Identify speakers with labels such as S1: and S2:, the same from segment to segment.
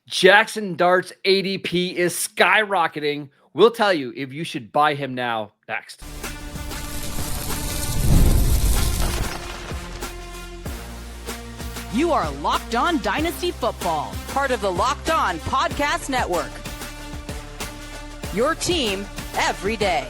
S1: Jaxson Dart's ADP is skyrocketing. We'll tell you if you should buy him now next.
S2: You are Locked On Dynasty Football, part of the Locked On Podcast Network. Your team every day.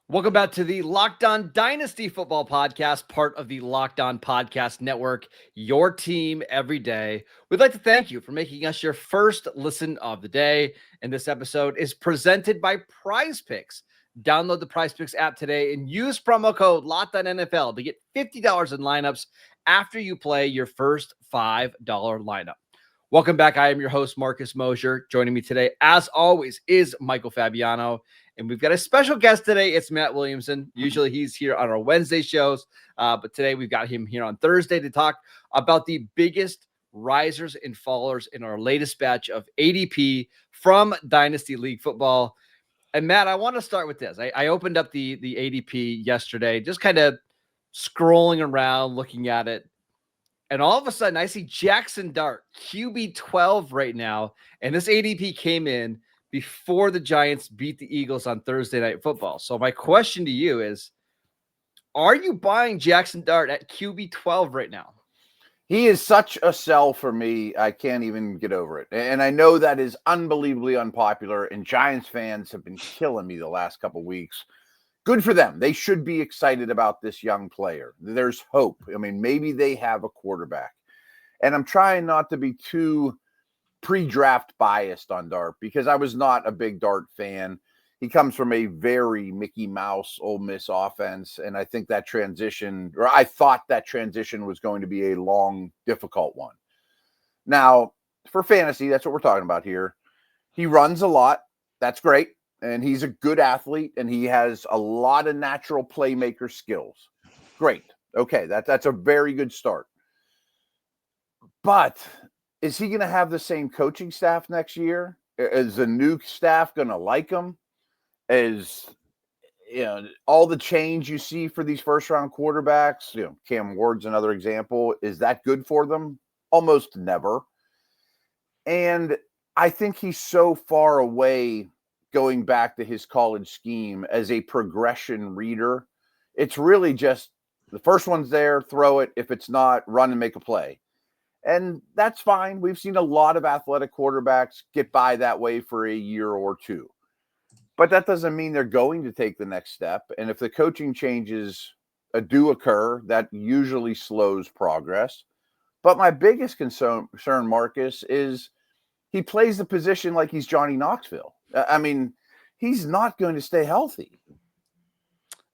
S1: Welcome back to the Locked On Dynasty Football Podcast, part of the Locked On Podcast Network, your team every day. We'd like to thank you for making us your first listen of the day. And this episode is presented by Prize Picks. Download the Prize Picks app today and use promo code LOCKEDONNFL to get $50 in lineups after you play your first $5 lineup. Welcome back. I am your host, Marcus Mosher. Joining me today, as always, is Michael Fabiano. And we've got a special guest today. It's Matt Williamson. Usually he's here on our Wednesday shows, but today we've got him here on Thursday to talk about the biggest risers and fallers in our latest batch of ADP from Dynasty League Football. And Matt, I want to start with this. I opened up the ADP yesterday, just kind of scrolling around, looking at it. And all of a sudden, I see Jaxson Dart, QB12 right now. And this ADP came in before the Giants beat the Eagles on Thursday Night Football. So my question to you is, are you buying Jaxson Dart at QB12 right now?
S3: He is such a sell for me. I can't even get over it. And I know that is unbelievably unpopular, and Giants fans have been killing me the last couple of weeks. Good for them. They should be excited about this young player. There's hope. I mean, maybe they have a quarterback. And I'm trying not to be too pre-draft biased on Dart because I was not a big Dart fan. He comes from a very Mickey Mouse Ole Miss offense, and I think that transition, or I thought that transition was going to be a long, difficult one. Now, for fantasy, that's what we're talking about here. He runs a lot. That's great. And he's a good athlete, and he has a lot of natural playmaker skills. Great. Okay, that's a very good start. But is he going to have the same coaching staff next year? Is the new staff going to like him? Is, all the change you see for these first-round quarterbacks, Cam Ward's another example, is that good for them? Almost never. And I think he's so far away going back to his college scheme as a progression reader. It's really just the first one's there, throw it. If it's not, run and make a play. And that's fine. We've seen a lot of athletic quarterbacks get by that way for a year or two. But that doesn't mean they're going to take the next step. And if the coaching changes do occur, that usually slows progress. But my biggest concern, Marcus, is he plays the position like he's Johnny Knoxville. I mean, he's not going to stay healthy.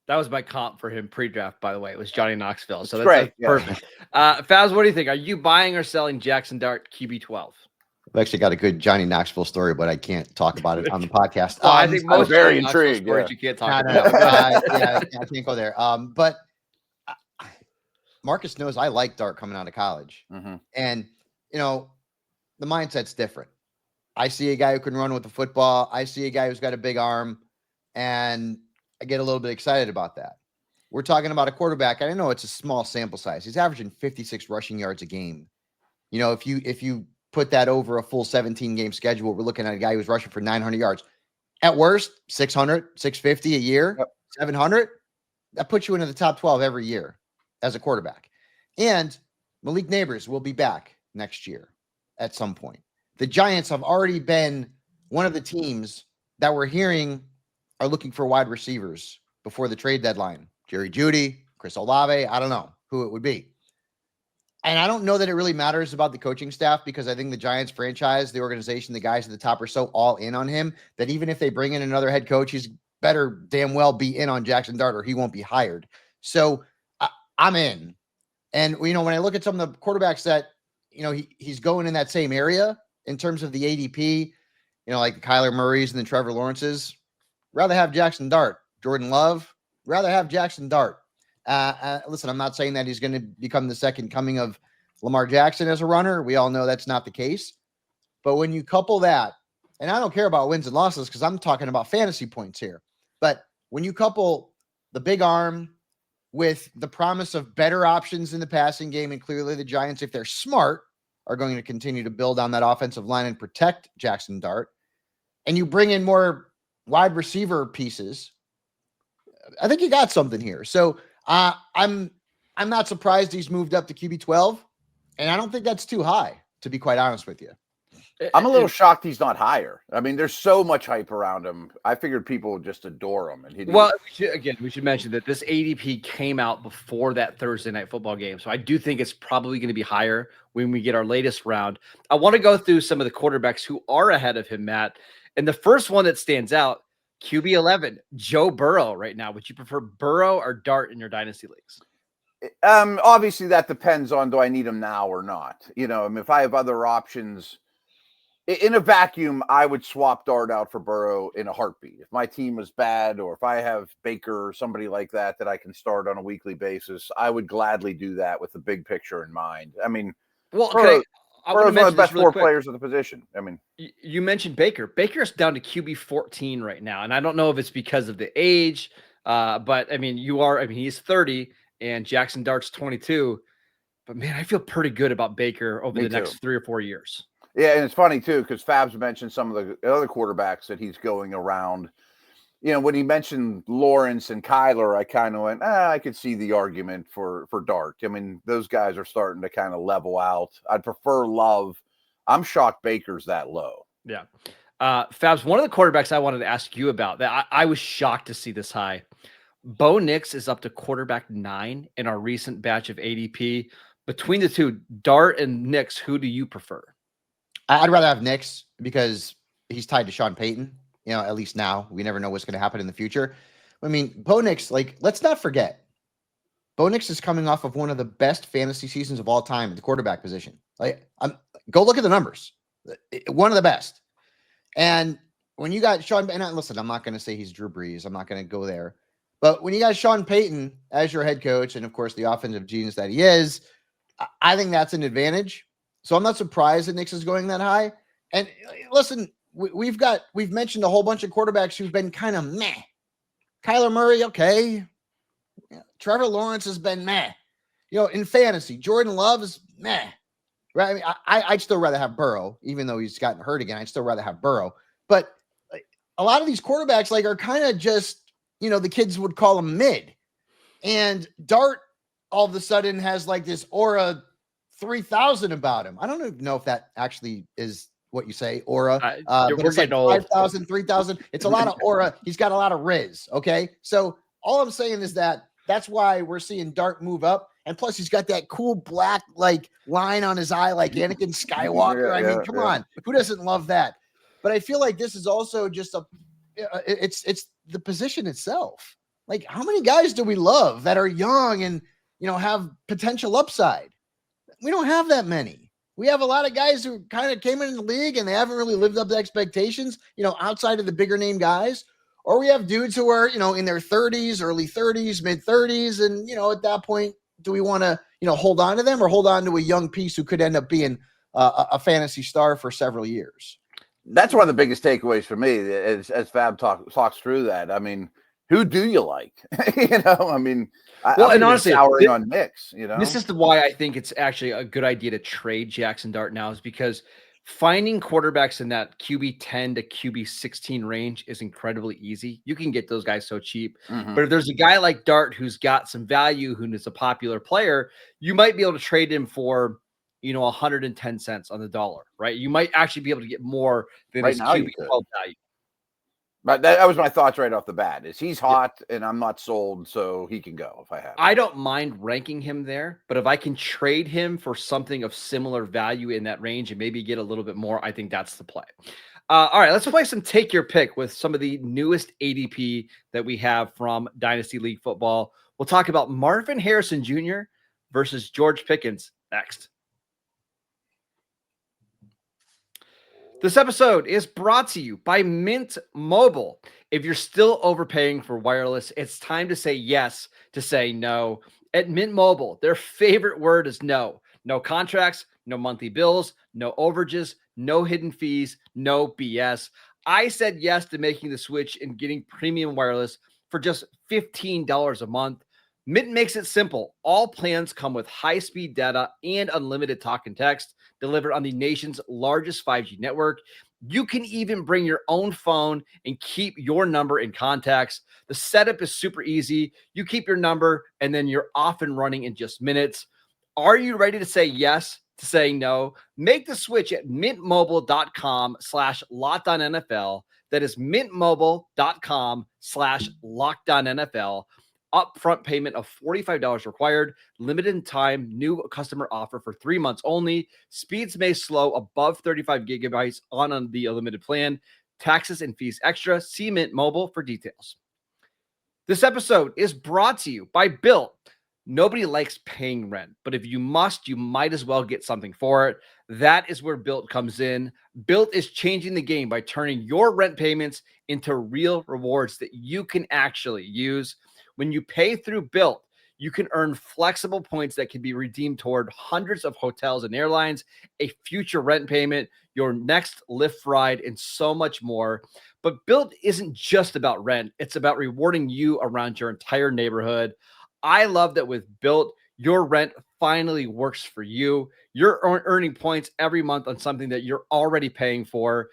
S1: That was my comp for him pre-draft, by the way. It was Johnny Knoxville. So that's
S3: great.
S1: Perfect. Faz, what do you think? Are you buying or selling Jaxson Dart QB12?
S4: I've actually got a good Johnny Knoxville story, but I can't talk about it on the podcast.
S1: Well, I think most
S3: very intrigued.
S1: You can't talk
S4: about. I can't go there. But Marcus knows I like Dart coming out of college.
S3: Mm-hmm.
S4: And, the mindset's different. I see a guy who can run with the football. I see a guy who's got a big arm, and I get a little bit excited about that. We're talking about a quarterback. I know it's a small sample size. He's averaging 56 rushing yards a game. If you put that over a full 17-game schedule, we're looking at a guy who's rushing for 900 yards. At worst, 600, 650 a year, 700. That puts you into the top 12 every year as a quarterback. And Malik Neighbors will be back next year at some point. The Giants have already been one of the teams that we're hearing are looking for wide receivers before the trade deadline. Jerry Jeudy, Chris Olave, I don't know who it would be. And I don't know that it really matters about the coaching staff because I think the Giants franchise, the organization, the guys at the top are so all in on him that even if they bring in another head coach, he's better damn well be in on Jaxson Dart or he won't be hired. So I'm in. And, when I look at some of the quarterbacks that, he's going in that same area in terms of the ADP, like the Kyler Murrays and the Trevor Lawrences, rather have Jaxson Dart. Jordan Love, rather have Jaxson Dart. Listen, I'm not saying that he's going to become the second coming of Lamar Jackson as a runner. We all know that's not the case. But when you couple that, and I don't care about wins and losses because I'm talking about fantasy points here. But when you couple the big arm, with the promise of better options in the passing game. And clearly the Giants, if they're smart, are going to continue to build on that offensive line and protect Jaxson Dart. And you bring in more wide receiver pieces, I think you got something here. So I'm not surprised he's moved up to QB12, and I don't think that's too high, to be quite honest with you.
S3: I'm a little shocked he's not higher. I mean, there's so much hype around him. I figured people would just adore him. And
S1: well, we should mention that this ADP came out before that Thursday night football game. So I do think it's probably going to be higher when we get our latest round. I want to go through some of the quarterbacks who are ahead of him, Matt. And the first one that stands out, QB11, Joe Burrow right now. Would you prefer Burrow or Dart in your dynasty leagues?
S3: Obviously that depends on, do I need him now or not? You know, I mean, if I have other options in a vacuum, I would swap Dart out for Burrow in a heartbeat. If my team was bad, or if I have Baker or somebody like that I can start on a weekly basis, I would gladly do that with the big picture in mind. I mean,
S1: well,
S3: Burrow's one of the best
S1: really
S3: players of the position. I mean,
S1: you mentioned Baker. Baker's down to QB14 right now, and I don't know if it's because of the age, but I mean, he's 30 and Jaxson Dart's 22. But man, I feel pretty good about Baker over the next 3 or 4 years.
S3: Yeah, and it's funny too, because Fabs mentioned some of the other quarterbacks that he's going around. You know, when he mentioned Lawrence and Kyler, I kind of went, I could see the argument for Dart. I mean, those guys are starting to kind of level out. I'd prefer Love. I'm shocked Baker's that low.
S1: Yeah. Fabs, one of the quarterbacks I wanted to ask you about that I was shocked to see this high. Bo Nix is up to quarterback 9 in our recent batch of ADP. Between the two, Dart and Nix, who do you prefer?
S4: I'd rather have Nix because he's tied to Sean Payton, you know, at least now. We never know what's going to happen in the future. I mean, Bo Nix, like, let's not forget, Bo Nix is coming off of one of the best fantasy seasons of all time at the quarterback position. Like, go look at the numbers. One of the best. And when you got Sean, and listen, I'm not going to say he's Drew Brees. I'm not going to go there. But when you got Sean Payton as your head coach, and of course the offensive genius that he is, I think that's an advantage. So I'm not surprised that Nix is going that high. And listen, we've mentioned a whole bunch of quarterbacks who've been kind of meh. Kyler Murray, okay. Yeah. Trevor Lawrence has been meh. You know, in fantasy, Jordan Love is meh. Right? I mean, I'd still rather have Burrow, even though he's gotten hurt again. I'd still rather have Burrow. But a lot of these quarterbacks, like, are kind of just, you know, the kids would call them mid. And Dart all of a sudden has like this aura 3,000 about him. I don't even know if that actually is what you say, aura. But it's like 5,000, 3,000. It's a lot of aura. He's got a lot of riz. Okay. So all I'm saying is that's why we're seeing Dart move up. And plus he's got that cool black, like, line on his eye, like Anakin Skywalker. I mean, come on, who doesn't love that? But I feel like this is also just it's the position itself. Like, how many guys do we love that are young and, you know, have potential upside? We don't have that many. We have a lot of guys who kind of came into the league and they haven't really lived up to expectations, you know, outside of the bigger name guys. Or we have dudes who are, you know, in their 30s, early 30s, mid 30s. And, you know, at that point, do we want to, you know, hold on to them or hold on to a young piece who could end up being a fantasy star for several years?
S3: That's one of the biggest takeaways for me as Fab talks through that. I mean, who do you like? You know, I mean,
S1: and honestly,
S3: souring on Nix, you know,
S1: this is why I think it's actually a good idea to trade Jaxson Dart now, is because finding quarterbacks in that QB10 to QB16 range is incredibly easy. You can get those guys so cheap.
S3: Mm-hmm.
S1: But if there's a guy like Dart who's got some value, who is a popular player, you might be able to trade him for, you know, 110 cents on the dollar, right? You might actually be able to get more than his QB12 value.
S3: But that was my thoughts right off the bat. Is he's hot and I'm not sold, so he can go if I have.
S1: I don't mind ranking him there, but if I can trade him for something of similar value in that range and maybe get a little bit more, I think that's the play. All right, let's play some Take Your Pick with some of the newest ADP that we have from Dynasty League Football. We'll talk about Marvin Harrison Jr. versus George Pickens next. This episode is brought to you by Mint Mobile. If you're still overpaying for wireless, it's time to say yes to say no. At Mint Mobile, their favorite word is no. No contracts, no monthly bills, no overages, no hidden fees, no BS. I said yes to making the switch and getting premium wireless for just $15 a month. Mint makes it simple. All plans come with high-speed data and unlimited talk and text delivered on the nation's largest 5G network. You can even bring your own phone and keep your number in contacts. The setup is super easy. You keep your number and then you're off and running in just minutes. Are you ready to say yes to saying no? Make the switch at mintmobile.com/LockedOnNFL. That is mintmobile.com/LockedOnNFL. Upfront payment of $45 required. Limited time new customer offer for 3 months only. Speeds may slow above 35 gigabytes on the unlimited plan. Taxes and fees extra. See Mint Mobile for details. This episode is brought to you by Built. Nobody likes paying rent, but if you must, you might as well get something for it. That is where Built comes in. Built is changing the game by turning your rent payments into real rewards that you can actually use. When you pay through Built, you can earn flexible points that can be redeemed toward hundreds of hotels and airlines, a future rent payment, your next Lyft ride, and so much more. But Built isn't just about rent. It's about rewarding you around your entire neighborhood. I love that with Built, your rent finally works for you. You're earning points every month on something that you're already paying for.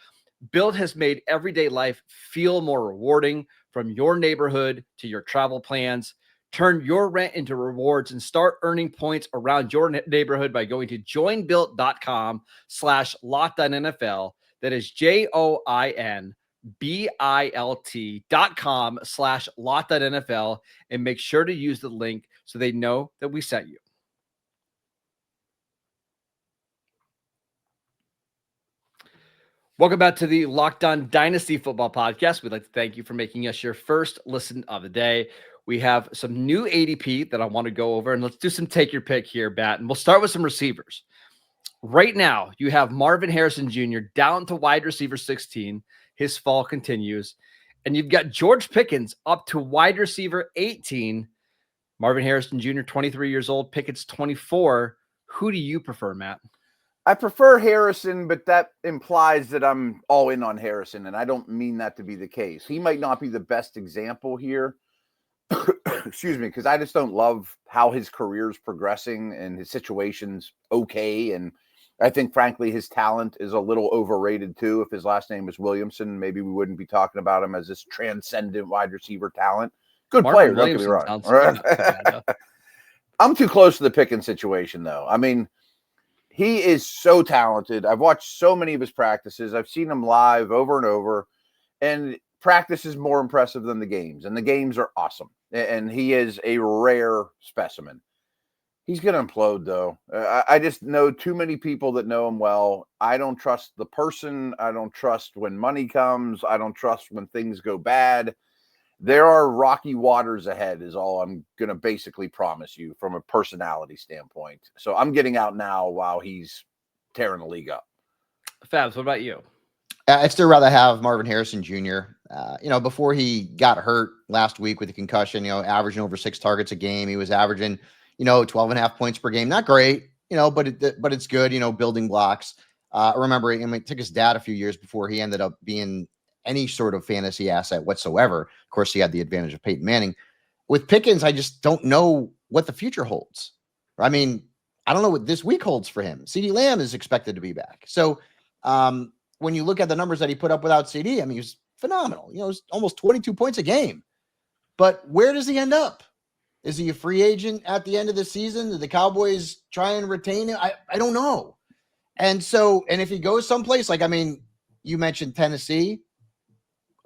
S1: Built has made everyday life feel more rewarding, from your neighborhood to your travel plans. Turn your rent into rewards and start earning points around your neighborhood by going to joinbuilt.com/LockedOnNFL. That is JOINBILT.com/LockedOnNFL, and make sure to use the link so they know that we sent you. Welcome back to the Locked On Dynasty Football Podcast. We'd like to thank you for making us your first listen of the day. We have some new ADP that I want to go over, and let's do some take your pick here, Bat. And we'll start with some receivers. Right now, you have Marvin Harrison Jr. down to wide receiver 16. His fall continues. And you've got George Pickens up to wide receiver 18. Marvin Harrison Jr., 23 years old. Pickens, 24. Who do you prefer, Matt?
S3: I prefer Harrison, but that implies that I'm all in on Harrison, and I don't mean that to be the case. He might not be the best example here, excuse me, because I just don't love how his career is progressing and his situation's okay. And I think, frankly, his talent is a little overrated, too. If his last name was Williamson, maybe we wouldn't be talking about him as this transcendent wide receiver talent. Good player, don't get me wrong. I'm too close to the Pickens situation, though. I mean, he is so talented. I've watched so many of his practices. I've seen him live over and over. And practice is more impressive than the games. And the games are awesome. And he is a rare specimen. He's going to implode, though. I just know too many people that know him well. I don't trust the person. I don't trust when money comes. I don't trust when things go bad. There are rocky waters ahead is all I'm going to basically promise you from a personality standpoint. So I'm getting out now while he's tearing the league up.
S1: Fabs, what about you?
S4: I'd still rather have Marvin Harrison Jr. Before he got hurt last week with a concussion, averaging over 6 targets a game. He was averaging, 12.5 points per game. Not great, but it's good, building blocks. Remember, it took his dad a few years before he ended up being any sort of fantasy asset whatsoever. Of course, he had the advantage of Peyton Manning. With Pickens, I just don't know what the future holds. I mean, I don't know what this week holds for him. CeeDee Lamb is expected to be back. So when you look at the numbers that he put up without CeeDee, I mean, he was phenomenal. It was almost 22 points a game. But where does he end up? Is he a free agent at the end of the season? Do the Cowboys try and retain him? I don't know. And if he goes someplace, you mentioned Tennessee.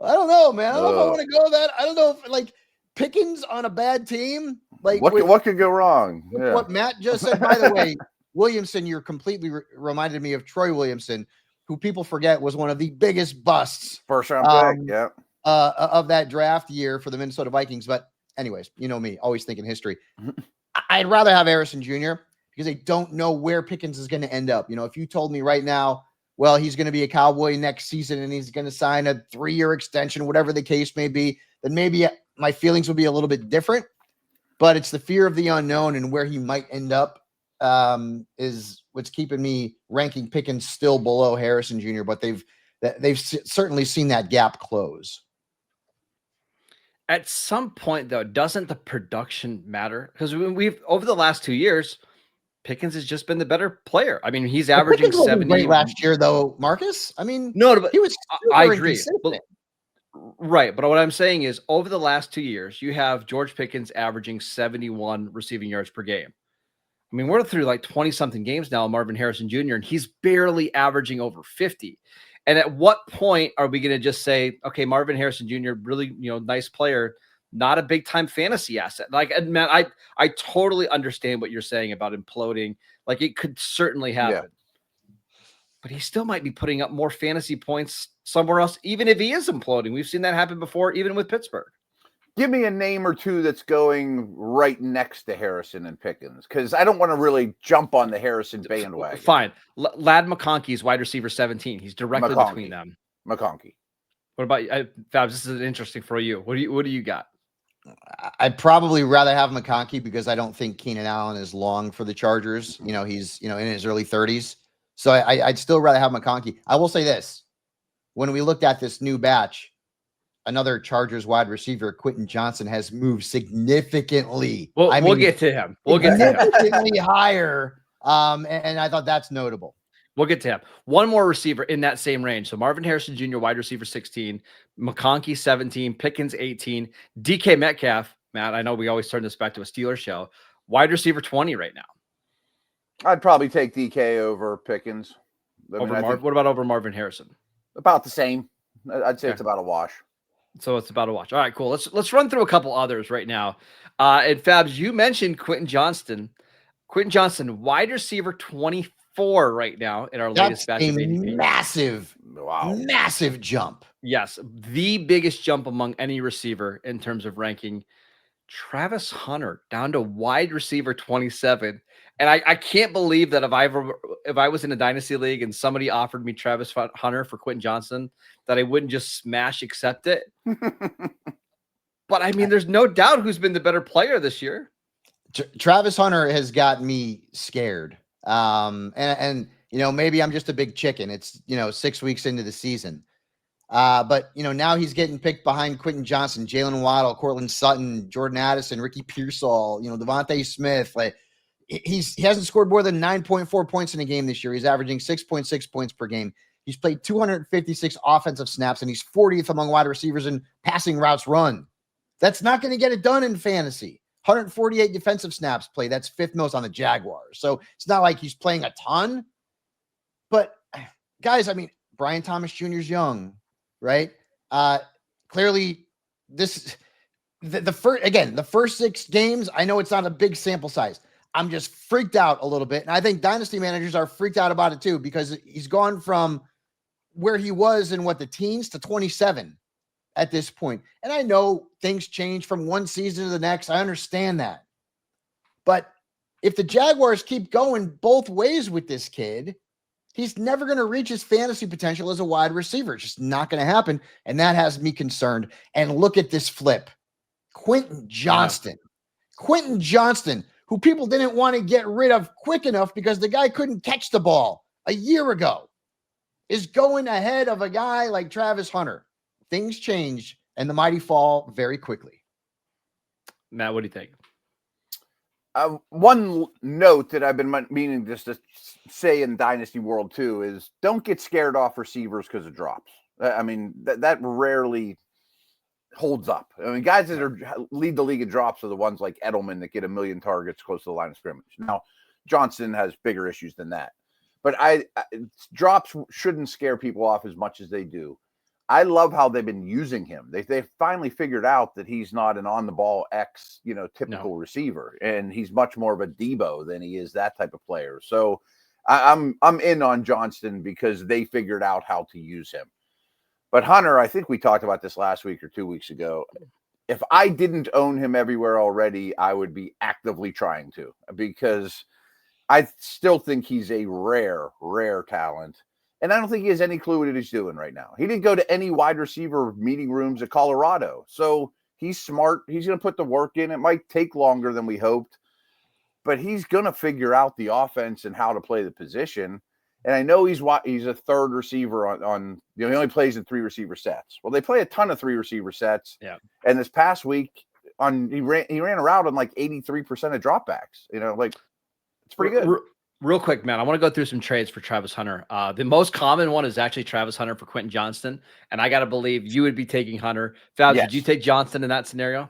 S4: I don't know, man. I don't know if I want to go that. I don't know if Pickens on a bad team.
S3: What could go wrong?
S4: Yeah. What Matt just said, by the way, Williamson, you're completely reminded me of Troy Williamson, who people forget was one of the biggest busts
S3: first round pick,
S4: of that draft year for the Minnesota Vikings. But anyways, you know me, always thinking history. I'd rather have Harrison Jr. because I don't know where Pickens is going to end up. If you told me right now, well, he's going to be a Cowboy next season and he's going to sign a 3-year extension, whatever the case may be, then maybe my feelings would be a little bit different. But it's the fear of the unknown and where he might end up is what's keeping me ranking Pickens still below Harrison Jr. But they've certainly seen that gap close.
S1: At some point, though, doesn't the production matter? Because we've over the last 2 years, Pickens has just been the better player. I mean, he's
S4: But
S1: averaging
S4: Pickens wasn't
S1: 70.
S4: great last year, though, Marcus. I mean,
S1: No, but
S4: he was
S1: I
S4: super
S1: agree. But
S4: inconsistent.
S1: right, but what I'm saying is over the last 2 years, you have George Pickens averaging 71 receiving yards per game. I mean, we're through like 20-something games now, Marvin Harrison Jr., and he's barely averaging over 50. And at what point are we going to just say, okay, Marvin Harrison Jr., really, nice player, not a big-time fantasy asset? Like, man, I totally understand what you're saying about imploding. Like, it could certainly happen. But he still might be putting up more fantasy points somewhere else, even if he is imploding. We've seen that happen before, even with Pittsburgh.
S3: Give me a name or two that's going right next to Harrison and Pickens, because I don't want to really jump on the Harrison bandwagon.
S1: Fine. Ladd McConkey's wide receiver 17. He's directly between them.
S3: McConkey.
S1: What about Fabs? This is interesting for you. What do you got?
S4: I'd probably rather have McConkey because I don't think Keenan Allen is long for the Chargers. He's in his early 30s. So I'd still rather have McConkey. I will say this. When we looked at this new batch, another Chargers wide receiver, Quentin Johnson, has moved significantly.
S1: We'll get to him. We'll get to him.
S4: Significantly higher. And I thought that's notable.
S1: We'll get to him. One more receiver in that same range. So Marvin Harrison Jr., wide receiver 16, McConkey 17, Pickens 18, DK Metcalf. Matt, I know we always turn this back to a Steelers show. Wide receiver 20 right now.
S3: I'd probably take DK over Pickens.
S1: What about over Marvin Harrison?
S3: About the same. I'd say it's about a wash.
S1: So it's about a watch. All right, cool. Let's run through a couple others right now. And Fabs, you mentioned Quentin Johnston. Quentin Johnston, wide receiver 24 right now in our latest batch of ADP.
S4: Massive jump.
S1: Yes, the biggest jump among any receiver in terms of ranking. Travis Hunter down to wide receiver 27. And I can't believe that if I was in a dynasty league and somebody offered me Travis Hunter for Quentin Johnston, that I wouldn't just smash accept it. But I mean, there's no doubt who's been the better player this year.
S4: Travis Hunter has got me scared. And maybe I'm just a big chicken. It's 6 weeks into the season. But now he's getting picked behind Quentin Johnson, Jalen Waddle, Cortland Sutton, Jordan Addison, Ricky Pearsall, Devontae Smith. Like he hasn't scored more than 9.4 points in a game this year. He's averaging 6.6 points per game. He's played 256 offensive snaps, and he's 40th among wide receivers in passing routes run. That's not going to get it done in fantasy. 148 defensive snaps played. That's fifth most on the Jaguars. So it's not like he's playing a ton. But guys, I mean, Brian Thomas Jr. is young, right? Clearly, the first 6 games, I know it's not a big sample size. I'm just freaked out a little bit. And I think dynasty managers are freaked out about it too, because he's gone from where he was in the teens to 27 at this point. And I know things change from one season to the next. I understand that. But if the Jaguars keep going both ways with this kid, he's never going to reach his fantasy potential as a wide receiver. It's just not going to happen. And that has me concerned. And look at this flip. Quentin Johnston. Yeah. Quentin Johnston, who people didn't want to get rid of quick enough because the guy couldn't catch the ball a year ago, is going ahead of a guy like Travis Hunter. Things change and the mighty fall very quickly.
S1: Matt, what do you think?
S3: One note that I've been meaning just to say in Dynasty World too is don't get scared off receivers because of drops. I mean, that rarely holds up. I mean, guys that lead the league in drops are the ones like Edelman that get 1 million targets close to the line of scrimmage. Now, Johnson has bigger issues than that. But drops shouldn't scare people off as much as they do. I love how they've been using him. They finally figured out that he's not an on-the-ball typical receiver, and he's much more of a Debo than he is that type of player. So I'm in on Johnston because they figured out how to use him. But Hunter, I think we talked about this last week or 2 weeks ago. If I didn't own him everywhere already, I would be actively trying to, because I still think he's a rare talent. And I don't think he has any clue what he's doing right now. He didn't go to any wide receiver meeting rooms at Colorado. So he's smart. He's going to put the work in. It might take longer than we hoped, but he's going to figure out the offense and how to play the position. And I know he's a third receiver on he only plays in 3 receiver sets. Well, they play a ton of 3 receiver sets.
S1: Yeah.
S3: And this past week he ran a route on like 83% of dropbacks. Like it's pretty good.
S1: Real quick, man, I want to go through some trades for Travis Hunter. The most common one is actually Travis Hunter for Quentin Johnston. And I got to believe you would be taking Hunter. Fab,
S3: Yes.
S1: Did you take Johnston in that scenario?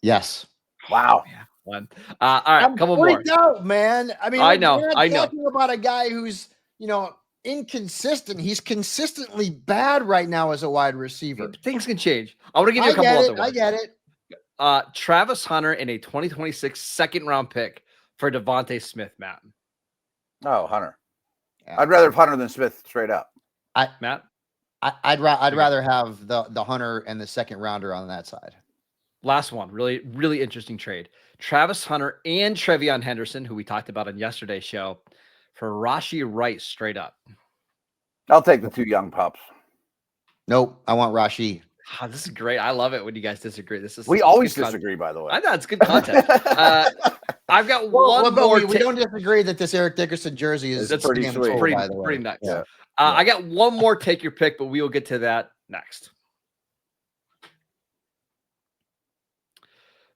S4: Yes.
S3: Wow.
S1: Yeah. One. All right,
S4: I'm
S1: couple more.
S4: Out, man. I mean,
S1: I know.
S4: We're not talking about a guy who's, inconsistent. He's consistently bad right now as a wide receiver.
S1: Things can change. I want to give you a couple other ones.
S4: I get it.
S1: Travis Hunter in a 2026 second-round pick for Devontae Smith, Matt.
S3: Oh, Hunter.
S4: Yeah.
S3: I'd rather have Hunter than Smith straight up.
S1: Matt?
S4: I'd rather have the Hunter and the second rounder on that side.
S1: Last one, really, really interesting trade. Travis Hunter and Trevion Henderson, who we talked about on yesterday's show, for Rashee Rice straight up.
S3: I'll take the 2 young pups.
S4: Nope, I want Rashee.
S1: Oh, this is great. I love it when you guys disagree.
S3: We always disagree, by the way.
S1: I know it's good content. I've got one more.
S4: We don't disagree that this Eric Dickerson jersey is
S3: pretty sweet.
S1: Pretty nice.
S3: Yeah.
S1: I got one more. Take your pick, but we will get to that next.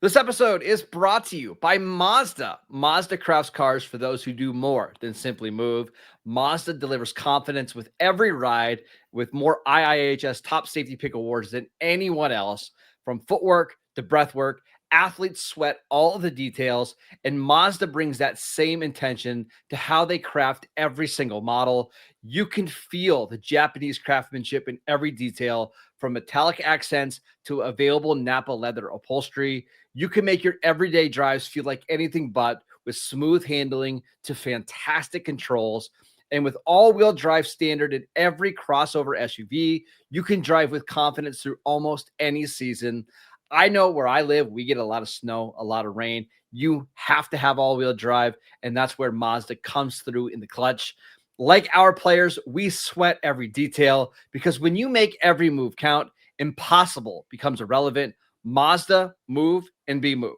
S1: This episode is brought to you by Mazda. Mazda crafts cars for those who do more than simply move. Mazda delivers confidence with every ride, with more IIHS top safety pick awards than anyone else. From footwork to breathwork, athletes sweat all of the details, and Mazda brings that same intention to how they craft every single model. You can feel the Japanese craftsmanship in every detail, from metallic accents to available Napa leather upholstery. You can make your everyday drives feel like anything but, with smooth handling to fantastic controls. And with all-wheel drive standard in every crossover SUV, you can drive with confidence through almost any season. I know where I live, we get a lot of snow, a lot of rain. You have to have all-wheel drive, and that's where Mazda comes through in the clutch. Like our players, we sweat every detail, because when you make every move count, impossible becomes irrelevant. Mazda, move and be moved.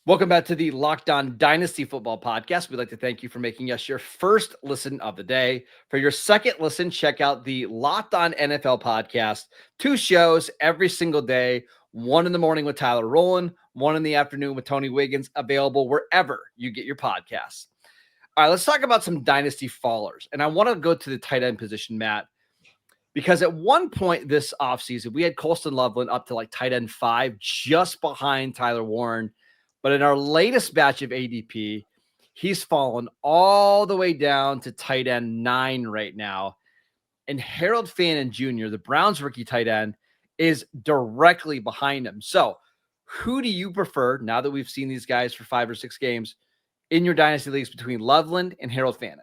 S1: Welcome back to the Locked On Dynasty Football Podcast. We'd like to thank you for making us your first listen of the day. For your second listen, check out the Locked On NFL Podcast. 2 shows every single day. 1 in the morning with Tyler Rowland, 1 in the afternoon with Tony Wiggins, available wherever you get your podcasts. All right, let's talk about some Dynasty fallers. And I want to go to the tight end position, Matt, because at one point this offseason, we had Colston Loveland up to like tight end 5, just behind Tyler Warren. But in our latest batch of ADP, he's fallen all the way down to tight end 9 right now. And Harold Fannin Jr., the Browns rookie tight end, is directly behind him. So who do you prefer, now that we've seen these guys for 5 or 6 games, in your dynasty leagues between Loveland and Harold Fannin?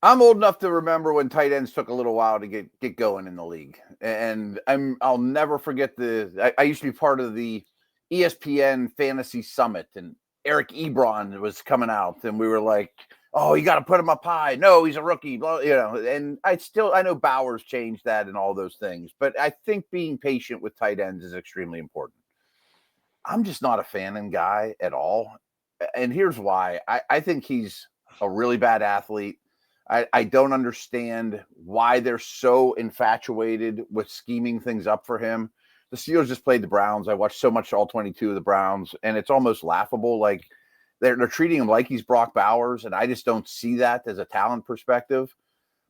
S3: I'm old enough to remember when tight ends took a little while to get going in the league. And I'll never forget I used to be part of the ESPN Fantasy Summit, and Eric Ebron was coming out, and we were like, oh, you got to put him up high. No, he's a rookie, and I know Bowers changed that and all those things, but I think being patient with tight ends is extremely important. I'm just not a Fannin guy at all. And here's why. I think he's a really bad athlete. I don't understand why they're so infatuated with scheming things up for him. The Steelers just played the Browns. I watched so much all 22 of the Browns, and it's almost laughable. Like they're treating him like he's Brock Bowers, and I just don't see that as a talent perspective.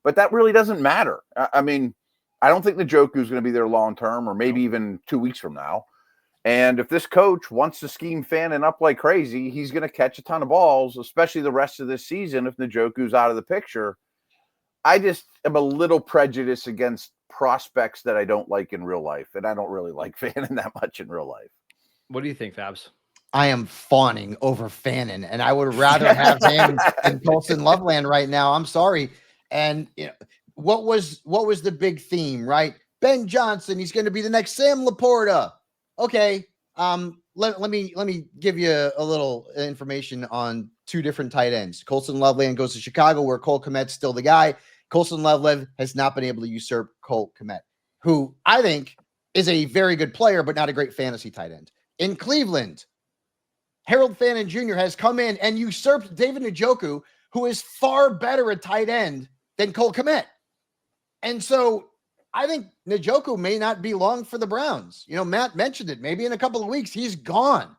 S3: But that really doesn't matter. I mean, I don't think Njoku is going to be there long term, or maybe even 2 weeks from now. And if this coach wants to scheme Fannin up like crazy, he's going to catch a ton of balls, especially the rest of this season if Njoku's out of the picture. I just am a little prejudiced against prospects that I don't like in real life, and I don't really like Fannin that much in real life.
S1: What do you think, Fabs?
S4: I am fawning over Fannin, and I would rather have him than Colston Loveland right now. I'm sorry. And what was the big theme, right? Ben Johnson, he's going to be the next Sam Laporta. Okay. Let me give you a little information on 2 different tight ends. Colston Loveland goes to Chicago, where Cole Kmet's still the guy. Colston Loveland has not been able to usurp Cole Kmet, who I think is a very good player, but not a great fantasy tight end. In Cleveland, Harold Fannin Jr. has come in and usurped David Njoku, who is far better at tight end than Cole Kmet. And so I think Njoku may not be long for the Browns. Matt mentioned it. Maybe in a couple of weeks, he's gone.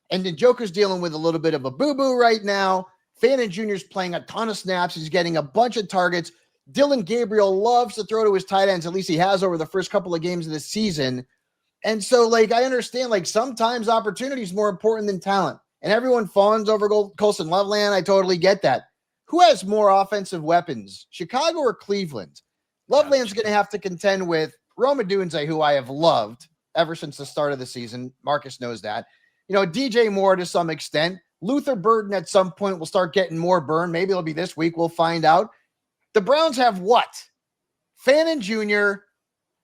S4: And Njoku's dealing with a little bit of a boo-boo right now. Fannin Jr. is playing a ton of snaps. He's getting a bunch of targets. Dylan Gabriel loves to throw to his tight ends. At least he has over the first couple of games of the season. And so, I understand, sometimes opportunity is more important than talent. And everyone fawns over Colston Loveland. I totally get that. Who has more offensive weapons, Chicago or Cleveland? Loveland's going to have to contend with Roma Dunze, who I have loved ever since the start of the season. Marcus knows that. DJ Moore to some extent. Luther Burden at some point will start getting more burn. Maybe it'll be this week. We'll find out. The Browns have what? Fannin Jr.,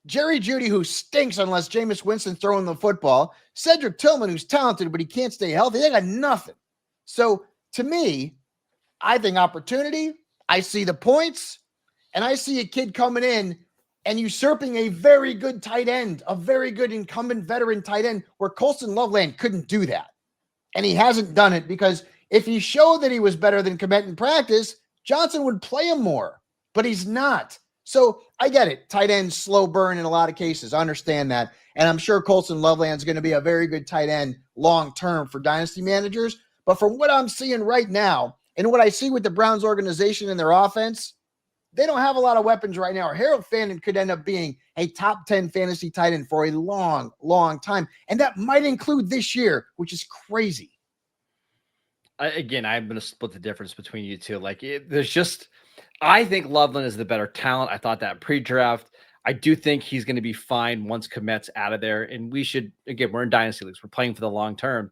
S4: Jerry Jeudy, who stinks unless Jameis Winston's throwing the football, Cedric Tillman, who's talented, but he can't stay healthy. They got nothing. So to me, I think opportunity, I see the points, and I see a kid coming in and usurping a very good tight end, a very good incumbent veteran tight end, where Colston Loveland couldn't do that. And he hasn't done it because if he showed that he was better than Kmet in practice, Johnson would play him more, but he's not. So I get it. Tight end, slow burn in a lot of cases. I understand that. And I'm sure Colston Loveland's going to be a very good tight end long-term for dynasty managers. But from what I'm seeing right now and what I see with the Browns organization and their offense, they don't have a lot of weapons right now. Harold Fannin could end up being a top 10 fantasy tight end for a long, long time. And that might include this year, which is crazy.
S1: I'm going to split the difference between you two. I think Loveland is the better talent. I thought that pre-draft. I do think he's going to be fine once Kmet's out of there. And we're in dynasty leagues. We're playing for the long term.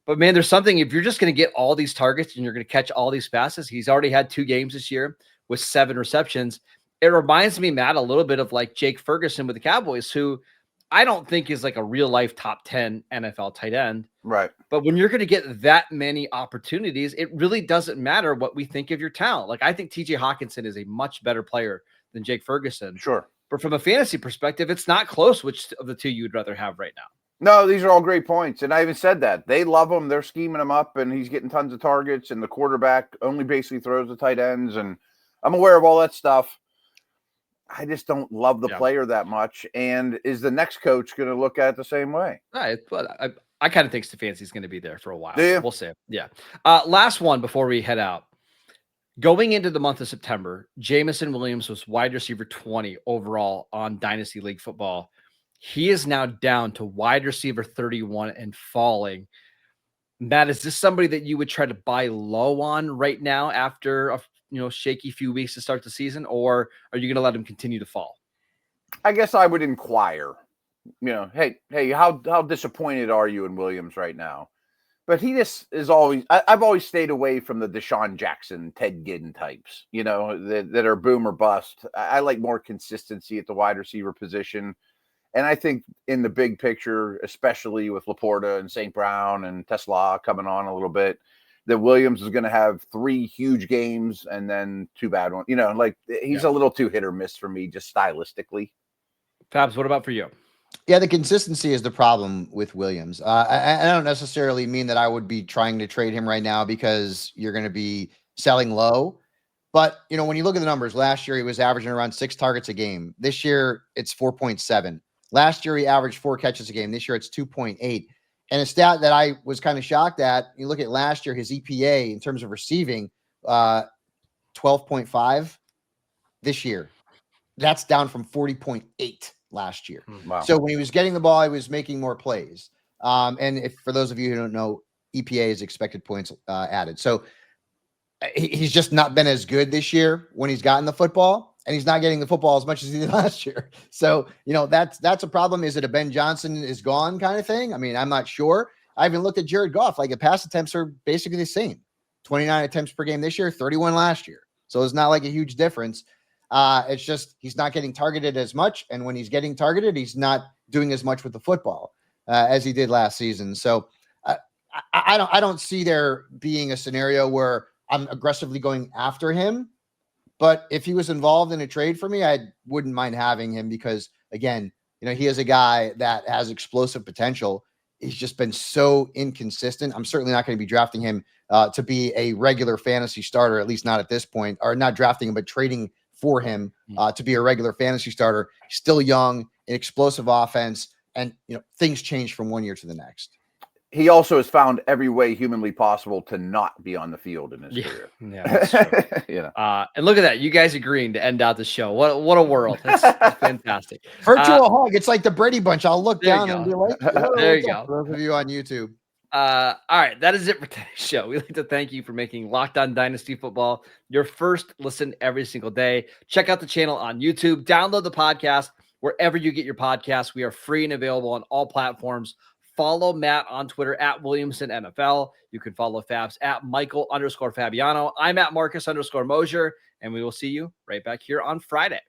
S1: But man, there's something, if you're just going to get all these targets and you're going to catch all these passes, he's already had 2 games this year with 7 receptions. It reminds me, Matt, a little bit of Jake Ferguson with the Cowboys, who I don't think is a real life top 10 NFL tight end.
S3: Right.
S1: But when you're going to get that many opportunities, it really doesn't matter what we think of your talent. I think TJ Hawkinson is a much better player than Jake Ferguson.
S3: Sure.
S1: But from a fantasy perspective, it's not close which of the two you would rather have right now.
S3: No, these are all great points. And I even said that. They love him. They're scheming him up, and he's getting tons of targets, and the quarterback only basically throws the tight ends. And I'm aware of all that stuff. I just don't love the player that much. And is the next coach going to look at it the same way?
S1: Right. But I kind of think Stefanski's going to be there for a while.
S3: Yeah.
S1: We'll see. Yeah. Last one before we head out. Going into the month of September, Jameson Williams was wide receiver 20 overall on Dynasty League football. He is now down to wide receiver 31 and falling. Matt, is this somebody that you would try to buy low on right now after a shaky few weeks to start the season, or are you going to let him continue to fall?
S3: I guess I would inquire, hey, how disappointed are you in Williams right now? But he just is always, I've always stayed away from the Deshaun Jackson, Ted Ginn types, that are boom or bust. I like more consistency at the wide receiver position. And I think in the big picture, especially with Laporta and St. Brown and Tesla coming on a little bit, that Williams is going to have 3 huge games and then 2 bad ones. He's a little too hit or miss for me, just stylistically.
S1: Fabs, what about for you?
S4: Yeah, the consistency is the problem with Williams. I don't necessarily mean that I would be trying to trade him right now because you're going to be selling low. But, when you look at the numbers, last year he was averaging around 6 targets a game. This year it's 4.7. Last year he averaged 4 catches a game. This year it's 2.8. And a stat that I was kind of shocked at, you look at last year, his EPA in terms of receiving, 12.5 this year. That's down from 40.8 last year.
S3: Wow.
S4: So when he was getting the ball, he was making more plays. And if for those of you who don't know, EPA is expected points added. So he's just not been as good this year when he's gotten the football. And he's not getting the football as much as he did last year. So, that's a problem. Is it a Ben Johnson is gone kind of thing? I mean, I'm not sure. I even looked at Jared Goff. The pass attempts are basically the same. 29 attempts per game this year, 31 last year. So it's not like a huge difference. It's just he's not getting targeted as much. And when he's getting targeted, he's not doing as much with the football as he did last season. So I don't see there being a scenario where I'm aggressively going after him. But if he was involved in a trade for me, I wouldn't mind having him because, again, he is a guy that has explosive potential. he's just been so inconsistent. I'm certainly not going to be drafting him to be a regular fantasy starter, at least not at this point, or not drafting him, but trading for him to be a regular fantasy starter. He's still young, an explosive offense, and things change from one year to the next.
S3: He also has found every way humanly possible to not be on the field in his career.
S1: Yeah, that's true. And look at that. You guys agreeing to end out the show. What a world. That's fantastic.
S4: Virtual hug. It's like the Brady Bunch. I'll look down and be like,
S1: there you go.
S4: For those of you on YouTube.
S1: All right. That is it for today's show. We'd like to thank you for making Locked On Dynasty Football your first listen every single day. Check out the channel on YouTube. Download the podcast wherever you get your podcasts. We are free and available on all platforms. Follow Matt on Twitter at Williamson NFL. You can follow Fabs at Michael_Fabiano. I'm at Marcus_Mosher, and we will see you right back here on Friday.